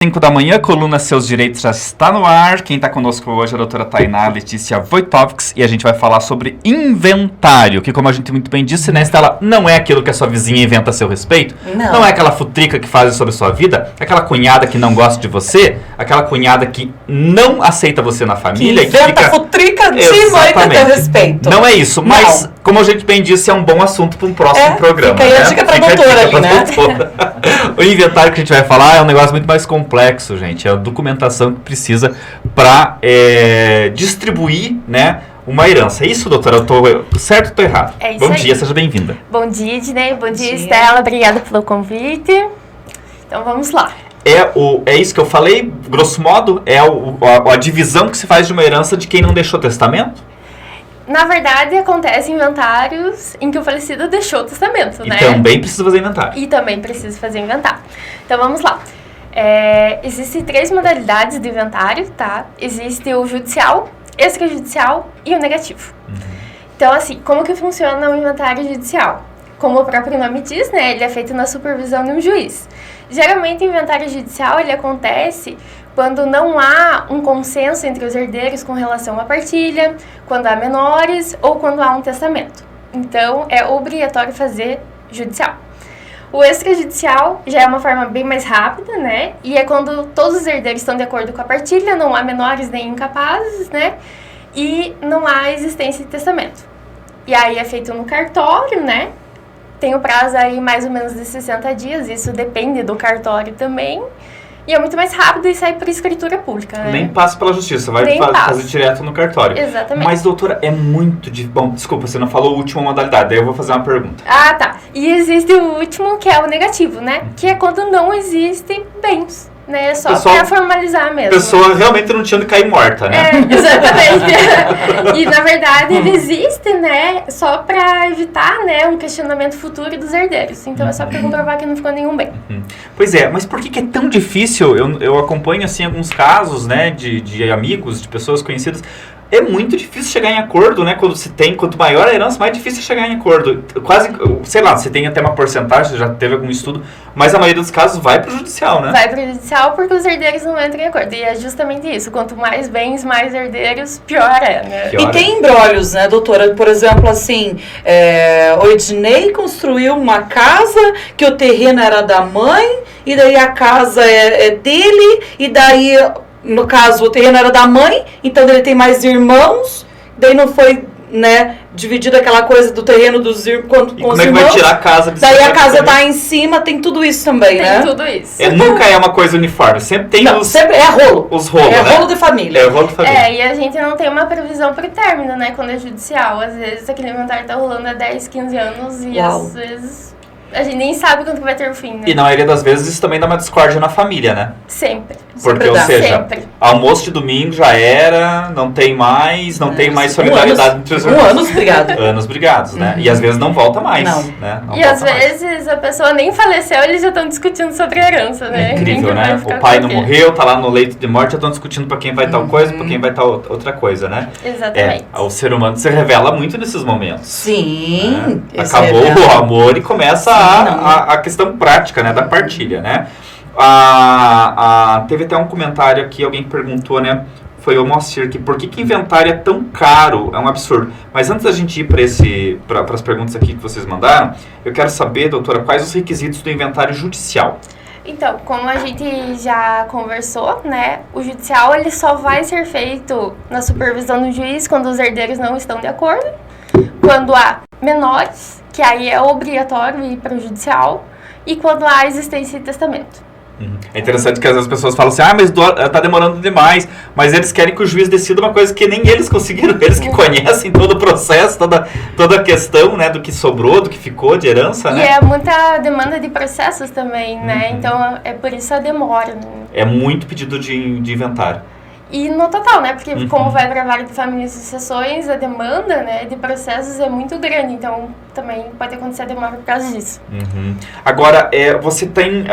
5 da manhã, coluna Seus Direitos já está no ar. Quem está conosco hoje é a doutora Tainá Letícia Wojtowicz e a gente vai falar sobre inventário, que como a gente muito bem disse, né, Estela, não é aquilo que a sua vizinha inventa a seu respeito, não é aquela futrica que faz sobre a sua vida, aquela cunhada que não gosta de você, aquela cunhada que não aceita você na família. Que inventa futrica de noite a teu respeito. Não é isso, mas como a gente bem disse, é um bom assunto para um próximo programa. Fica aí a dica pra doutora ali, né? O inventário que a gente vai falar é um negócio muito mais complexo, gente. É a documentação que precisa para distribuir, né, uma herança. É isso, doutora? Eu tô certo ou tô errado? É isso. Bom aí. dia, seja bem-vinda. Bom dia, Ednei. Bom dia, Estela. Obrigada pelo convite. Então, vamos lá. É isso que eu falei, grosso modo, é a divisão que se faz de uma herança de quem não deixou testamento? Na verdade, acontecem inventários em que o falecido deixou o testamento, né? E também precisa fazer inventário. E também precisa fazer inventário. Então, vamos lá. Existem 3 modalidades de inventário, tá? Existe o judicial, extrajudicial e o negativo. Então, assim, como que funciona o inventário judicial? Como o próprio nome diz, né? Ele é feito na supervisão de um juiz. Geralmente, o inventário judicial, ele acontece quando não há um consenso entre os herdeiros com relação à partilha, quando há menores ou quando há um testamento. Então, é obrigatório fazer judicial. O extrajudicial já é uma forma bem mais rápida, né? E é quando todos os herdeiros estão de acordo com a partilha, não há menores nem incapazes, né? E não há existência de testamento. E aí é feito no cartório, né? Tem o prazo aí mais ou menos de 60 dias, isso depende do cartório também. E é muito mais rápido e sai por escritura pública, né? Nem passa pela justiça, vai fazer direto no cartório. Exatamente. Mas, doutora, é muito difícil. Bom, desculpa, você não falou a última modalidade, daí eu vou fazer uma pergunta. Ah, tá. E existe o último, que é o negativo, né? Que é quando não existem bens, né? Só pra formalizar mesmo. A pessoa realmente não tinha de cair morta, né? Exatamente. E, na verdade, ele existe, né? Só pra evitar, né, um questionamento futuro dos herdeiros. Então, é só pra comprovar que não ficou nenhum bem. Pois é, mas por que é tão difícil? Eu acompanho, assim, alguns casos, né, de amigos, de pessoas conhecidas. É muito difícil chegar em acordo, né? Quanto maior a herança, mais difícil é chegar em acordo. Quase, sei lá, você tem até uma porcentagem, já teve algum estudo, mas a maioria dos casos vai pro judicial, né? Vai pro judicial porque os herdeiros não entram em acordo. E é justamente isso. Quanto mais bens, mais herdeiros, pior é, né? E tem embrólios, né, doutora? Por exemplo, assim, o Ednei construiu uma casa que o terreno era da mãe, e daí a casa é dele, e daí... No caso, o terreno era da mãe, então ele tem mais irmãos, daí não foi, né, dividido aquela coisa do terreno dos com os irmãos. Como é que vai tirar a casa? Daí a casa tá em cima, tem tudo isso também, né? Tem tudo isso. Nunca é uma coisa uniforme, sempre tem sempre é rolo. Os rolos, é né? rolo de família. É rolo de família. E a gente não tem uma previsão pro término, né, quando é judicial. Às vezes aquele inventário tá rolando há 10, 15 anos e às vezes... A gente nem sabe quando que vai ter o fim, né? E na maioria das vezes isso também dá uma discórdia na família, né? Sempre. Porque, ou seja, almoço de domingo já era, não tem mais, não tem mais solidariedade entre os irmãos. Anos brigados. Anos brigados, né? E às vezes não volta mais. Não. Né? Não e às vezes a pessoa nem faleceu, eles já estão discutindo sobre a herança, né? É incrível, né? O pai não morreu, tá lá no leito de morte, já estão discutindo pra quem vai tal coisa, pra quem vai tal outra coisa, né? Exatamente. O ser humano se revela muito nesses momentos. Sim. Né? Acabou o amor e começa a questão prática, né? Da partilha, né? Teve até um comentário aqui, alguém perguntou, né? Foi o Moacir, que por que inventário é tão caro? É um absurdo. Mas antes da gente ir para as perguntas aqui que vocês mandaram, eu quero saber, doutora, quais os requisitos do inventário judicial? Então, como a gente já conversou, né, o judicial ele só vai ser feito na supervisão do juiz quando os herdeiros não estão de acordo, quando há menores, que aí é obrigatório ir para o judicial, e quando há existência de testamento. É interessante que às vezes as pessoas falam assim, mas tá demorando demais, mas eles querem que o juiz decida uma coisa que nem eles conseguiram, eles que conhecem todo o processo, toda a questão, né, do que sobrou, do que ficou de herança, né? E é muita demanda de processos também, né, então é por isso a demora. Né? É muito pedido de inventário. E no total, né? Porque como vai para várias famílias e sucessões, a demanda, né, de processos é muito grande. Então, também pode acontecer a demora por causa disso. Agora, você tem...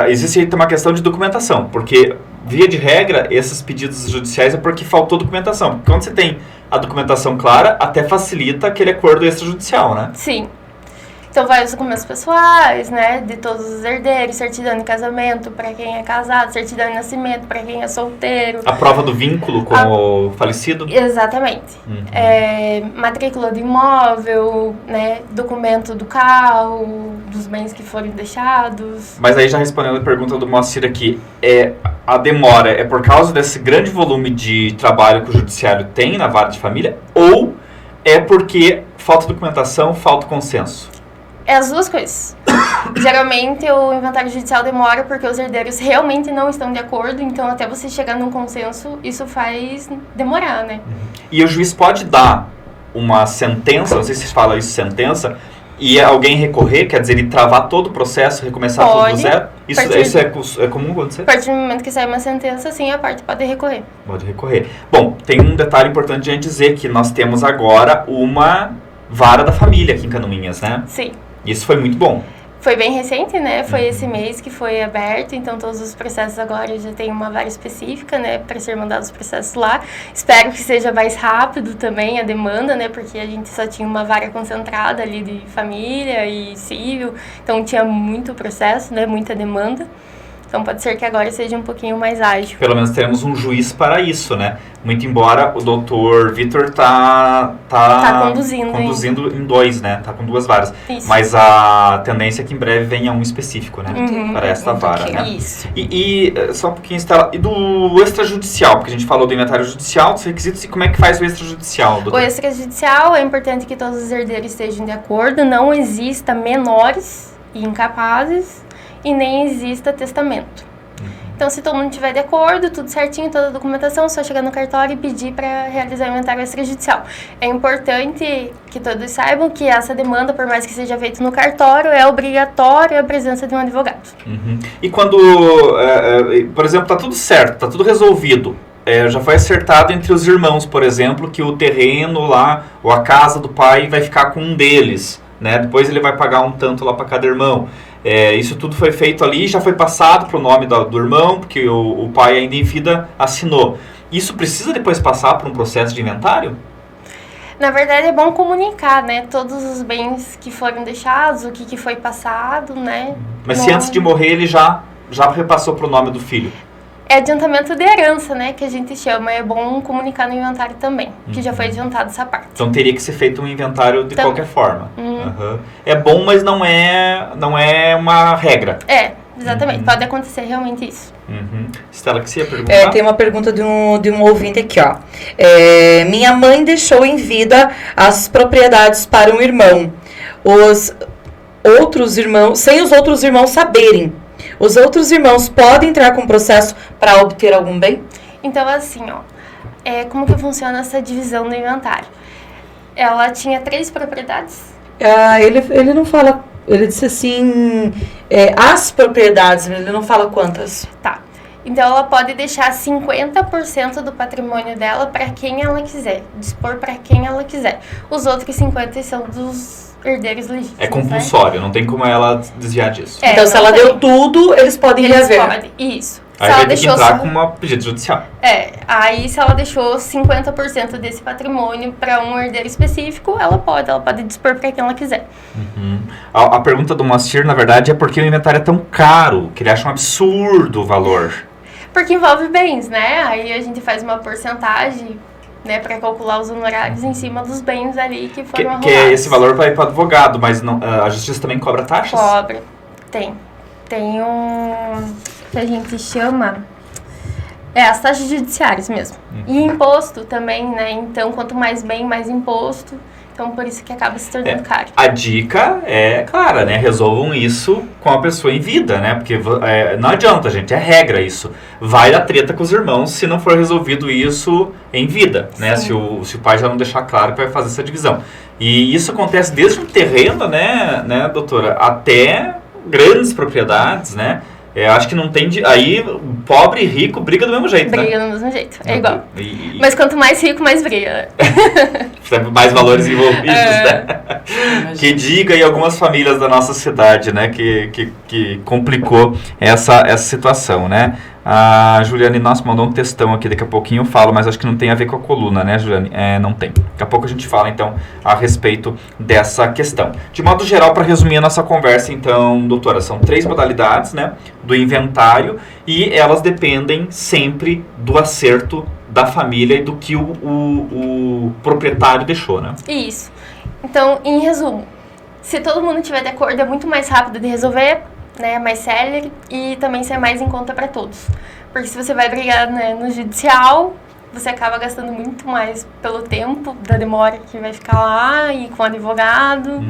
existe aí uma questão de documentação. Porque, via de regra, esses pedidos judiciais é porque faltou documentação. Porque quando você tem a documentação clara, até facilita aquele acordo extrajudicial, né? Sim. Então vai os documentos pessoais, né, de todos os herdeiros, certidão de casamento para quem é casado, certidão de nascimento para quem é solteiro. A prova do vínculo com o falecido? Exatamente. Matrícula do imóvel, né, documento do carro, dos bens que foram deixados. Mas aí já respondendo a pergunta do Moacir aqui, a demora é por causa desse grande volume de trabalho que o judiciário tem na vara de família ou é porque falta documentação, falta consenso? É as duas coisas. Geralmente o inventário judicial demora porque os herdeiros realmente não estão de acordo, então até você chegar num consenso, isso faz demorar, né? E o juiz pode dar uma sentença, não sei se fala isso, sentença, e alguém recorrer, quer dizer, ele travar todo o processo, recomeçar tudo do zero? Isso é comum acontecer? A partir do momento que sai uma sentença, sim, a parte pode recorrer. Pode recorrer. Bom, tem um detalhe importante de a gente dizer, que nós temos agora uma vara da família aqui em Canoinhas, né? Sim. Isso foi muito bom. Foi bem recente, né? Foi esse mês que foi aberto, então todos os processos agora já tem uma vara específica, né? Para ser mandados os processos lá. Espero que seja mais rápido também a demanda, né? Porque a gente só tinha uma vara concentrada ali de família e civil, então tinha muito processo, né? Muita demanda. Então pode ser que agora seja um pouquinho mais ágil. Pelo menos teremos um juiz para isso, né? Muito embora o doutor Vitor tá conduzindo em dois, né? Tá com duas varas. Isso. Mas a tendência é que em breve venha um específico, né? Para esta vara, né? Isso. E só um pouquinho, Estela, e do extrajudicial? Porque a gente falou do inventário judicial, dos requisitos, e como é que faz o extrajudicial, doutor? O extrajudicial é importante que todos os herdeiros estejam de acordo, não exista menores e incapazes, e nem exista testamento. Então, se todo mundo estiver de acordo, tudo certinho, toda a documentação, só chegar no cartório e pedir para realizar o inventário extrajudicial. É importante que todos saibam que essa demanda, por mais que seja feita no cartório, é obrigatória a presença de um advogado. E quando, por exemplo, está tudo certo, está tudo resolvido, já foi acertado entre os irmãos, por exemplo, que o terreno lá, ou a casa do pai vai ficar com um deles, né? Depois ele vai pagar um tanto lá para cada irmão. Isso tudo foi feito ali, já foi passado para o nome do irmão, porque o pai ainda em vida assinou. Isso precisa depois passar por um processo de inventário? Na verdade é bom comunicar, né? Todos os bens que foram deixados, o que foi passado, né? Mas se antes de morrer ele já repassou para o nome do filho? É adiantamento de herança, né? Que a gente chama. É bom comunicar no inventário também, que já foi adiantado essa parte. Então teria que ser feito um inventário de qualquer forma. É bom, mas não é uma regra. Exatamente. Pode acontecer realmente isso. Estela, que você ia perguntar? Tem uma pergunta de um ouvinte aqui, ó. Minha mãe deixou em vida as propriedades para um irmão. Sem os outros irmãos saberem. Os outros irmãos podem entrar com processo para obter algum bem? Então, assim, ó. Como que funciona essa divisão do inventário? Ela tinha 3 propriedades. Ele não fala... Ele disse assim... as propriedades, ele não fala quantas. Tá. Então, ela pode deixar 50% do patrimônio dela para quem ela quiser. Dispor para quem ela quiser. Os outros 50% são dos herdeiros legítimos. É compulsório, não tem como ela desviar disso. Então, se ela deu tudo, eles podem reaver. Podem, isso. Aí vai ter que entrar com uma pedido judicial. Aí se ela deixou 50% desse patrimônio para um herdeiro específico, ela pode dispor para quem ela quiser. A pergunta do Moacir, na verdade, é porque o inventário é tão caro, que ele acha um absurdo o valor. Porque envolve bens, né? Aí a gente faz uma porcentagem, né, para calcular os honorários em cima dos bens ali que foram arrumados. Que esse valor vai para o advogado, mas não, a justiça também cobra taxas? Cobra, tem um que a gente chama as taxas judiciárias mesmo. E imposto também, né? Então, quanto mais bem, mais imposto. Então, por isso que acaba se tornando caro. A dica é clara, né? Resolvam isso com a pessoa em vida, né? Porque não adianta, gente. É regra isso. Vai dar treta com os irmãos se não for resolvido isso em vida, né? Se o pai já não deixar claro que vai fazer essa divisão. E isso acontece desde o terreno, né, doutora? Até grandes propriedades, né? Acho que não tem... Aí, pobre e rico briga do mesmo jeito, briga do mesmo jeito, é igual. Mas quanto mais rico, mais briga. Mais valores envolvidos, né? Que diga aí algumas famílias da nossa cidade, né? Que complicou essa situação, né? A Juliane, nossa, mandou um textão aqui, daqui a pouquinho eu falo, mas acho que não tem a ver com a coluna, né, Juliane? Não tem. Daqui a pouco a gente fala, então, a respeito dessa questão. De modo geral, para resumir a nossa conversa, então, doutora, são 3 modalidades, né, do inventário, e elas dependem sempre do acerto da família e do que o proprietário deixou, né? Isso. Então, em resumo, se todo mundo tiver de acordo, é muito mais rápido de resolver, né, mais célere e também ser mais em conta para todos. Porque se você vai brigar, né, no judicial, você acaba gastando muito mais pelo tempo da demora que vai ficar lá e com o advogado,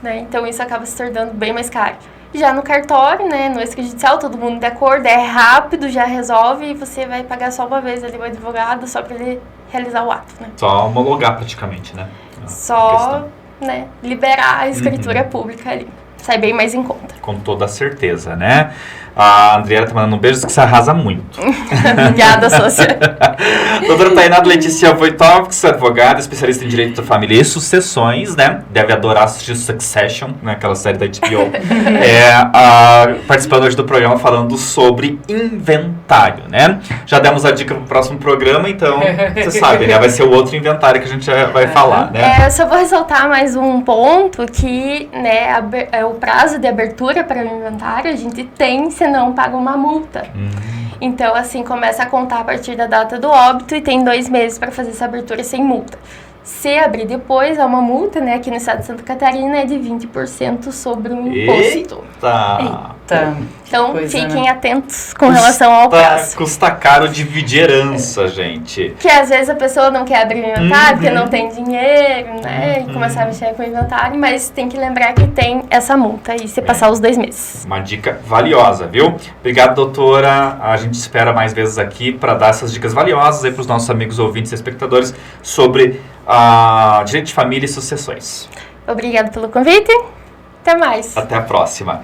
né, então isso acaba se tornando bem mais caro. Já no cartório, né, no extrajudicial, todo mundo de acordo, é rápido, já resolve e você vai pagar só uma vez ali o advogado só para ele realizar o ato, né. Só homologar praticamente, né? Só, né, liberar a escritura pública ali. Sai bem mais em conta. Com toda certeza, né? A Andriela tá mandando um beijo que você arrasa muito. Obrigada, sócia. Doutora Tainá Letícia Wojtowicz, advogada, especialista em direito da família e sucessões, né? Deve adorar assistir Succession, né? Aquela série da HBO. Participando hoje do programa falando sobre inventário, né? Já demos a dica pro próximo programa, então você sabe, né? Vai ser o outro inventário que a gente vai falar, né? Eu só vou ressaltar mais um ponto que, né, o prazo de abertura para o inventário a gente tem, senão paga uma multa. Então, assim, começa a contar a partir da data do óbito e tem 2 meses para fazer essa abertura sem multa. Se abrir depois, há uma multa, né, aqui no estado de Santa Catarina é de 20% sobre o imposto. Eita. Então, coisa, fiquem né? atentos com relação ao prazo. Custa caro dividir herança, gente. Que às vezes a pessoa não quer abrir o inventário porque não tem dinheiro, né? E começar a mexer com o inventário, mas tem que lembrar que tem essa multa aí se passar os 2 meses. Uma dica valiosa, viu? Obrigado, doutora. A gente espera mais vezes aqui para dar essas dicas valiosas aí para os nossos amigos ouvintes e espectadores sobre direito de família e sucessões. Obrigada pelo convite. Até mais. Até a próxima.